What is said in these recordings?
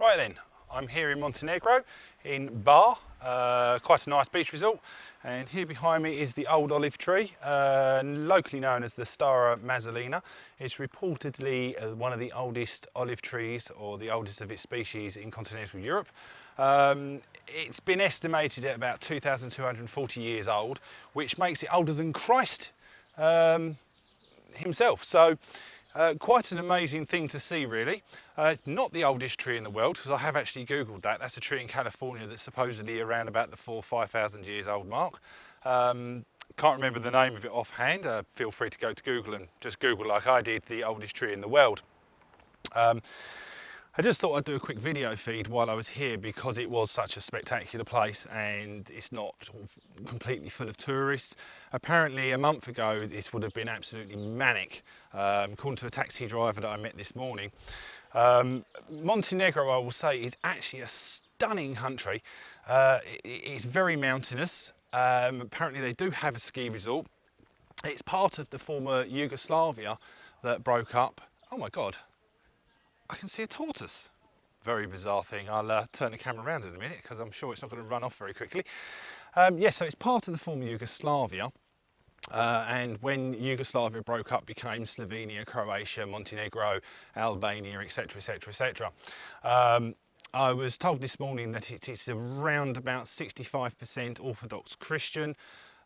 Right then, I'm here in Montenegro, in Bar, quite a nice beach resort, and here behind me is the old olive tree, locally known as the Stara Mazzolina. It's reportedly one of the oldest olive trees, or the oldest of its species in continental Europe. It's been estimated at about 2,240 years old, which makes it older than Christ himself. So quite an amazing thing to see, really. It's not the oldest tree in the world, because I have actually googled that. That's a tree in California that's supposedly around about the 4,000 or 5,000 years old mark. Can't remember the name of it offhand. Feel free to go to Google and just Google, like I did, the oldest tree in the world. I just thought I'd do a quick video feed while I was here, because it was such a spectacular place and it's not completely full of tourists. Apparently a month ago this would have been absolutely manic, according to a taxi driver that I met this morning. Montenegro, I will say, is actually a stunning country. It's very mountainous. Apparently they do have a ski resort. It's part of the former Yugoslavia that broke up. Oh my God. I can see a tortoise. Very bizarre thing. I'll turn the camera around in a minute, because I'm sure it's not going to run off very quickly. Yes, so it's part of the former Yugoslavia. And when Yugoslavia broke up, became Slovenia, Croatia, Montenegro, Albania, etc, etc, etc. I was told this morning that it's around about 65% Orthodox Christian,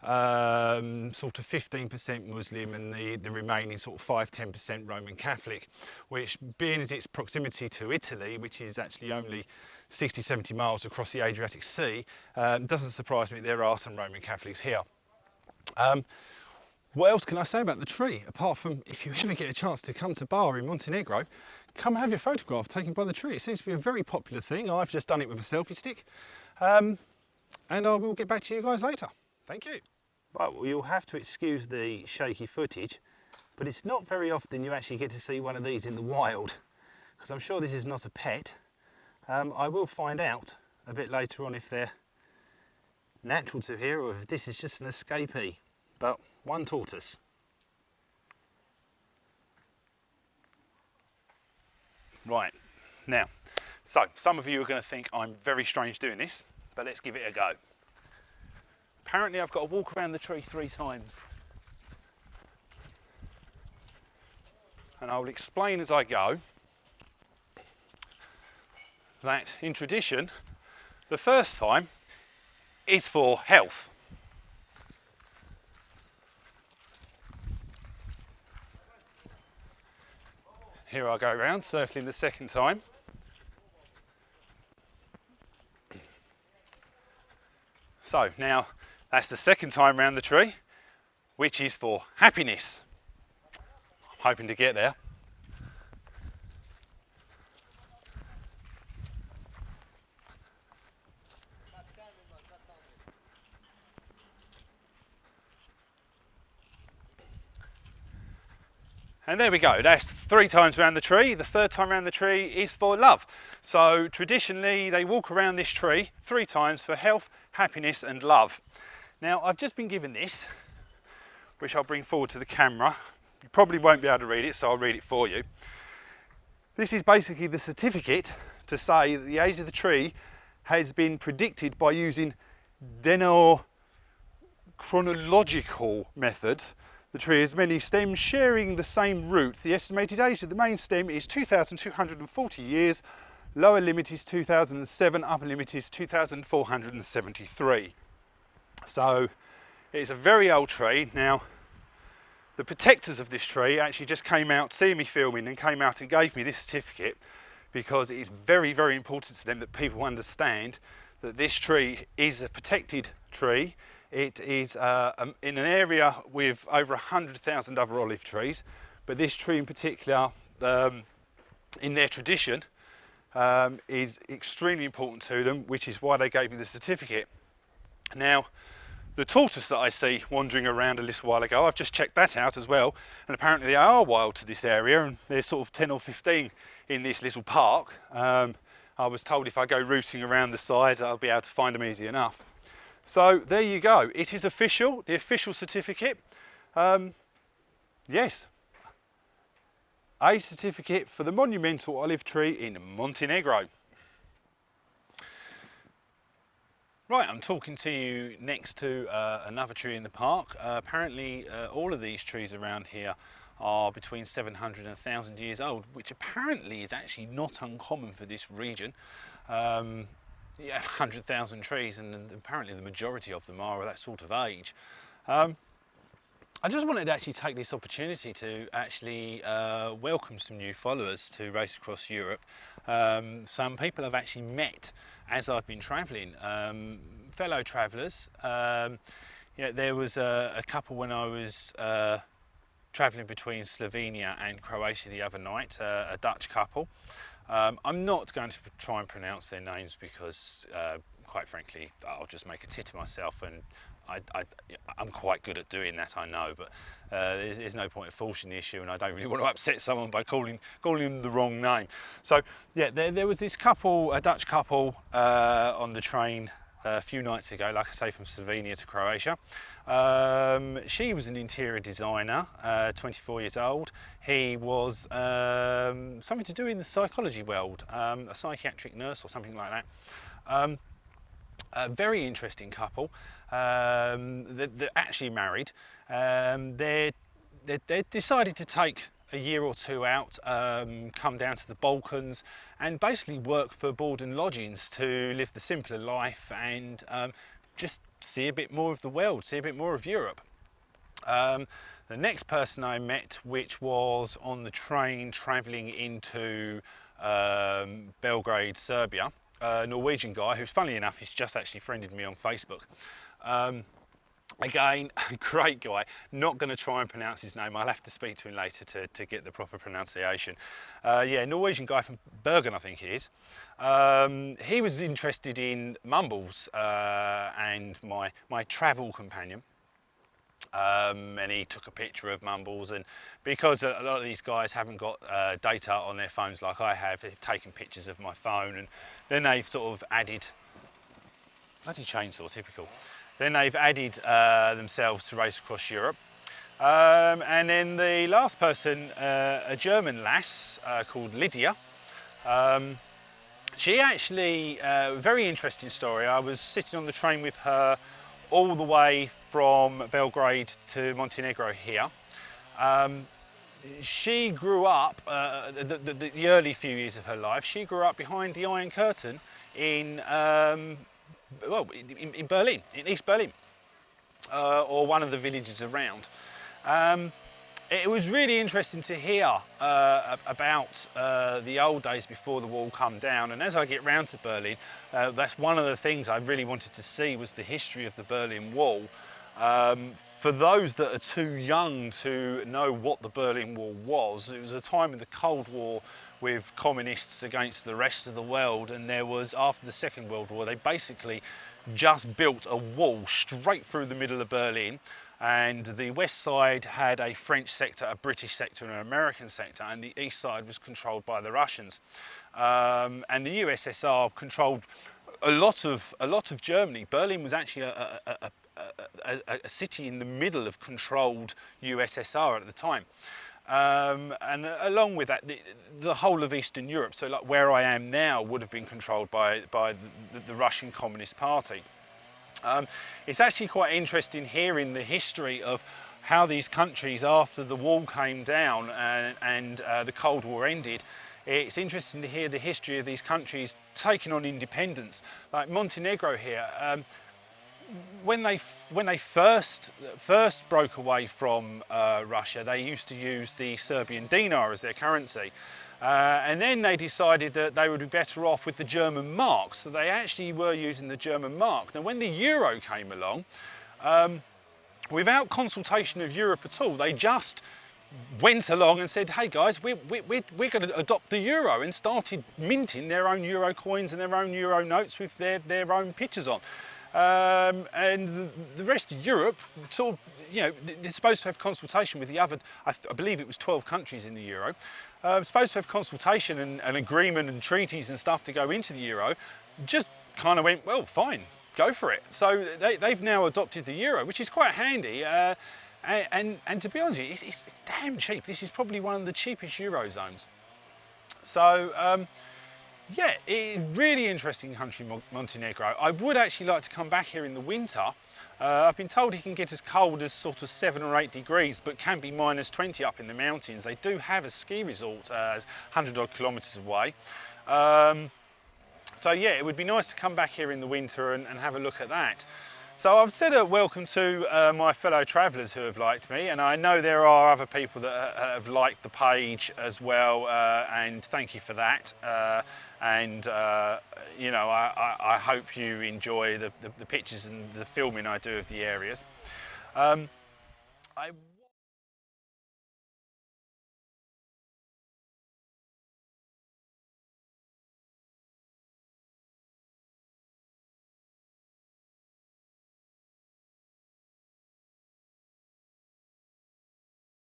sort of 15% Muslim, and the remaining sort of 5–10% Roman Catholic, which, being as its proximity to Italy, which is actually only 60–70 miles across the Adriatic Sea, doesn't surprise me there are some Roman Catholics here. What else can I say about the tree, apart from, if you ever get a chance to come to Bar in Montenegro, come have your photograph taken by the tree. It seems to be a very popular thing. I've just done it with a selfie stick, and I will get back to you guys later. Thank you. Right, well, you'll have to excuse the shaky footage, but it's not very often you actually get to see one of these in the wild, because I'm sure this is not a pet. I will find out a bit later on if they're natural to here or if this is just an escapee. But one tortoise. Right, now, so some of you are going to think I'm very strange doing this, but let's give it a go. Apparently I've got to walk around the tree 3 times. And I will explain as I go that in tradition, the first time is for health. Here I go round, circling the second time. So now that's the second time round the tree, which is for happiness. I'm hoping to get there. And there we go, that's 3 times around the tree. The third time around the tree is for love. So traditionally they walk around this tree 3 times for health, happiness and love. Now I've just been given this, which I'll bring forward to the camera. You probably won't be able to read it, so I'll read it for you. This is basically the certificate to say that the age of the tree has been predicted by using dendrochronological methods. The tree has many stems sharing the same root. The estimated age of the main stem is 2,240 years. Lower limit is 2007, upper limit is 2,473. So it's a very old tree. Now, the protectors of this tree actually just came out, seeing me filming, and came out and gave me this certificate, because it is very, very important to them that people understand that this tree is a protected tree. It is in an area with over 100,000 other olive trees, but this tree in particular, in their tradition, is extremely important to them, which is why they gave me the certificate. Now, the tortoise that I see wandering around a little while ago, I've just checked that out as well, and apparently they are wild to this area, and there's sort of 10 or 15 in this little park. I was told if I go rooting around the sides, I'll be able to find them easy enough. So there you go, it is official, the official certificate. Yes, age certificate for the monumental olive tree in Montenegro. Right, I'm talking to you next to another tree in the park. Apparently all of these trees around here are between 700 and 1,000 years old, which apparently is actually not uncommon for this region. Yeah, 100,000 trees, and apparently the majority of them are that sort of age. I just wanted to actually take this opportunity to actually welcome some new followers to Race Across Europe. Some people I've actually met as I've been travelling, fellow travellers. Yeah, there was a couple when I was travelling between Slovenia and Croatia the other night, a Dutch couple. I'm not going to try and pronounce their names because, quite frankly, I'll just make a tit of myself, and I'm quite good at doing that, I know, but there's no point of forcing the issue, and I don't really want to upset someone by calling them the wrong name. So yeah, there was this couple, a Dutch couple, on the train a few nights ago, like I say, from Slovenia to Croatia. She was an interior designer, 24 years old. He was something to do in the psychology world, a psychiatric nurse or something like that. A very interesting couple. They're actually married. They decided to take a year or two out, come down to the Balkans and basically work for board and lodgings to live the simpler life and just see a bit more of the world, see a bit more of Europe. The next person I met, which was on the train travelling into Belgrade, Serbia, a Norwegian guy who's, funnily enough, he's just actually friended me on Facebook. Again, a great guy. Not going to try and pronounce his name. I'll have to speak to him later to get the proper pronunciation. Yeah, Norwegian guy from Bergen, I think he is. He was interested in Mumbles and my travel companion. And he took a picture of Mumbles, and because a lot of these guys haven't got data on their phones like I have, they've taken pictures of my phone, and then they've sort of added, bloody chainsaw, typical. Then they've added themselves to Race Across Europe. And then the last person, a German lass called Lydia. She actually, very interesting story. I was sitting on the train with her all the way from Belgrade to Montenegro here. She grew up, the early few years of her life, she grew up behind the Iron Curtain in in Berlin, in East Berlin, or one of the villages around. It was really interesting to hear about the old days before the wall come down, and as I get round to Berlin, that's one of the things I really wanted to see was the history of the Berlin Wall. For those that are too young to know what the Berlin Wall was, it was a time in the Cold War with communists against the rest of the world, and there was, after the Second World War, they basically just built a wall straight through the middle of Berlin, and the west side had a French sector, a British sector and an American sector, and the east side was controlled by the Russians. And the USSR controlled a lot of Germany. Berlin was actually a city in the middle of controlled USSR at the time. And along with that, the whole of Eastern Europe, so like where I am now, would have been controlled by the Russian Communist Party. It's actually quite interesting hearing the history of how these countries, after the wall came down and the Cold War ended, it's interesting to hear the history of these countries taking on independence. Like Montenegro here, when they first broke away from Russia, they used to use the Serbian dinar as their currency. And then they decided that they would be better off with the German mark, so they actually were using the German mark. Now, when the euro came along, without consultation of Europe at all, they just went along and said, hey guys, we're going to adopt the euro, and started minting their own euro coins and their own euro notes with their own pictures on. And the rest of Europe, sort of, you know, they're supposed to have consultation with the other, I believe it was 12 countries in the euro, supposed to have consultation and agreement and treaties and stuff to go into the euro, just kind of went, well, fine, go for it. So they've now adopted the euro, which is quite handy. And to be honest, it's damn cheap. This is probably one of the cheapest eurozones. So Yeah, it's really interesting country, Montenegro. I would actually like to come back here in the winter. I've been told it can get as cold as sort of 7 or 8 degrees, but can be minus 20 up in the mountains. They do have a ski resort 100 odd kilometres away. So yeah, it would be nice to come back here in the winter and have a look at that. So I've said a welcome to my fellow travellers who have liked me, and I know there are other people that have liked the page as well, and thank you for that. You know, I hope you enjoy the pictures and the filming I do of the areas. I